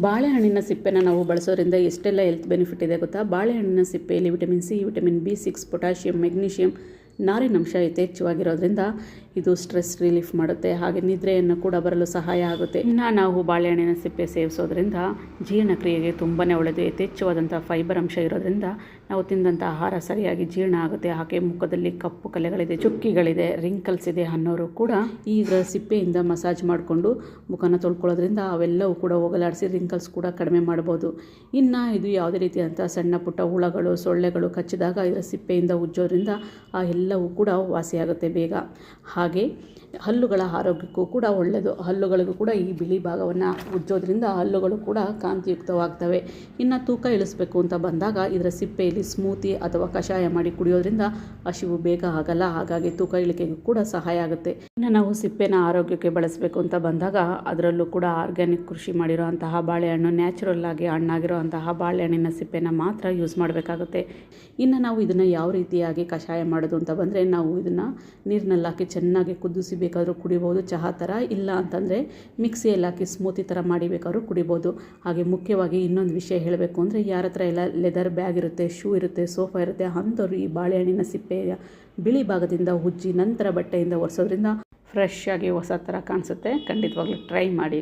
ಬಾಳೆಹಣ್ಣಿನ ಸಿಪ್ಪೆನ ನಾವು ಬಳಸೋದ್ರಿಂದ ಎಷ್ಟೆಲ್ಲ ಹೆಲ್ತ್ ಬೆನಿಫಿಟ್ ಇದೆ ಗೊತ್ತಾ. ಬಾಳೆಹಣ್ಣಿನ ಸಿಪ್ಪೆಯಲ್ಲಿ vitamin C, vitamin B6, potassium, magnesium, ನಾರಿನಂಶ ಯಥೇಚ್ಛವಾಗಿರೋದ್ರಿಂದ ಇದು ಸ್ಟ್ರೆಸ್ ರಿಲೀಫ್ ಮಾಡುತ್ತೆ. ಹಾಗೆ ನಿದ್ರೆಯನ್ನು ಕೂಡ ಬರಲು ಸಹಾಯ ಆಗುತ್ತೆ. ಇನ್ನು ನಾವು ಬಾಳೆಹಣ್ಣಿನ ಸಿಪ್ಪೆ ಸೇವಿಸೋದ್ರಿಂದ ಜೀರ್ಣಕ್ರಿಯೆಗೆ ತುಂಬಾ ಒಳ್ಳೆಯದು. ಯಥೇಚ್ಛವಾದಂಥ ಫೈಬರ್ ಅಂಶ ಇರೋದ್ರಿಂದ ನಾವು ತಿಂದಂಥ ಆಹಾರ ಸರಿಯಾಗಿ ಜೀರ್ಣ ಆಗುತ್ತೆ. ಹಾಗೆ ಮುಖದಲ್ಲಿ ಕಪ್ಪು ಕಲೆಗಳಿದೆ, ಚುಕ್ಕಿಗಳಿದೆ, ರಿಂಕಲ್ಸ್ ಇದೆ ಅನ್ನೋರು ಕೂಡ ಈಗ ಸಿಪ್ಪೆಯಿಂದ ಮಸಾಜ್ ಮಾಡಿಕೊಂಡು ಮುಖನ ತೊಳ್ಕೊಳ್ಳೋದ್ರಿಂದ ಅವೆಲ್ಲವೂ ಕೂಡ ಹೋಗಲಾಡಿಸಿ ರಿಂಕಲ್ಸ್ ಕೂಡ ಕಡಿಮೆ ಮಾಡ್ಬೋದು. ಇನ್ನು ಇದು ಯಾವುದೇ ರೀತಿಯಾದಂಥ ಸಣ್ಣ ಪುಟ್ಟ ಹುಳಗಳು, ಸೊಳ್ಳೆಗಳು ಕಚ್ಚಿದಾಗ ಇದರ ಸಿಪ್ಪೆಯಿಂದ ಉಜ್ಜೋದ್ರಿಂದ ಆ ಎಲ್ಲವೂ ಕೂಡ ವಾಸಿಯಾಗುತ್ತೆ ಬೇಗ. ಹಾಗೆ ಹಲ್ಲುಗಳ ಆರೋಗ್ಯಕ್ಕೂ ಕೂಡ ಒಳ್ಳೆಯದು. ಹಲ್ಲುಗಳಿಗೂ ಕೂಡ ಈ ಬಿಳಿ ಭಾಗವನ್ನು ಉಜ್ಜೋದ್ರಿಂದ ಹಲ್ಲುಗಳು ಕೂಡ ಕಾಂತಿಯುಕ್ತವಾಗ್ತವೆ. ಇನ್ನು ತೂಕ ಇಳಿಸ್ಬೇಕು ಅಂತ ಬಂದಾಗ ಇದರ ಸಿಪ್ಪೆಯಲ್ಲಿ ಸ್ಮೂತಿ ಅಥವಾ ಕಷಾಯ ಮಾಡಿ ಕುಡಿಯೋದ್ರಿಂದ ಹಸಿವು ಬೇಗ ಆಗಲ್ಲ. ಹಾಗಾಗಿ ತೂಕ ಇಳಿಕೆಗೂ ಕೂಡ ಸಹಾಯ ಆಗುತ್ತೆ. ಇನ್ನು ನಾವು ಸಿಪ್ಪೆನ ಆರೋಗ್ಯಕ್ಕೆ ಬಳಸಬೇಕು ಅಂತ ಬಂದಾಗ ಅದರಲ್ಲೂ ಕೂಡ ಆರ್ಗ್ಯಾನಿಕ್ ಕೃಷಿ ಮಾಡಿರೋಂತಹ ಬಾಳೆಹಣ್ಣು, ನ್ಯಾಚುರಲ್ ಆಗಿ ಹಣ್ಣಾಗಿರೋಂತಹ ಬಾಳೆಹಣ್ಣಿನ ಸಿಪ್ಪೆನ ಮಾತ್ರ ಯೂಸ್ ಮಾಡಬೇಕಾಗುತ್ತೆ. ಇನ್ನು ನಾವು ಇದನ್ನು ಯಾವ ರೀತಿಯಾಗಿ ಕಷಾಯ ಮಾಡೋದು ಅಂತ ಬಂದರೆ, ನಾವು ಇದನ್ನು ನೀರಿನಲ್ಲಿ ಹಾಕಿ ಚೆನ್ನಾಗಿ ಕುದಿಸಿ ಬೇಕಾದರೂ ಕುಡಿಬೋದು ಚಹಾ ಥರ. ಇಲ್ಲ ಅಂತಂದರೆ ಮಿಕ್ಸಿಯಲ್ಲಿ ಹಾಕಿ ಸ್ಮೂತಿ ಥರ ಮಾಡಿ ಬೇಕಾದ್ರೂ ಕುಡಿಬೋದು. ಹಾಗೆ ಮುಖ್ಯವಾಗಿ ಇನ್ನೊಂದು ವಿಷಯ ಹೇಳಬೇಕು ಅಂದರೆ, ಯಾರ ಹತ್ರ ಎಲ್ಲ ಲೆದರ್ ಬ್ಯಾಗ್ ಇರುತ್ತೆ, ಶೂ ಇರುತ್ತೆ, ಸೋಫಾ ಇರುತ್ತೆ, ಅಂಥವ್ರು ಈ ಬಾಳೆಹಣ್ಣಿನ ಸಿಪ್ಪೆಯ ಬಿಳಿ ಭಾಗದಿಂದ ಉಜ್ಜಿ ನಂತರ ಬಟ್ಟೆಯಿಂದ ಒರೆಸೋದ್ರಿಂದ ಫ್ರೆಶ್ ಆಗಿ ಹೊಸ ಥರ ಕಾಣಿಸುತ್ತೆ. ಖಂಡಿತವಾಗ್ಲೂ ಟ್ರೈ ಮಾಡಿ.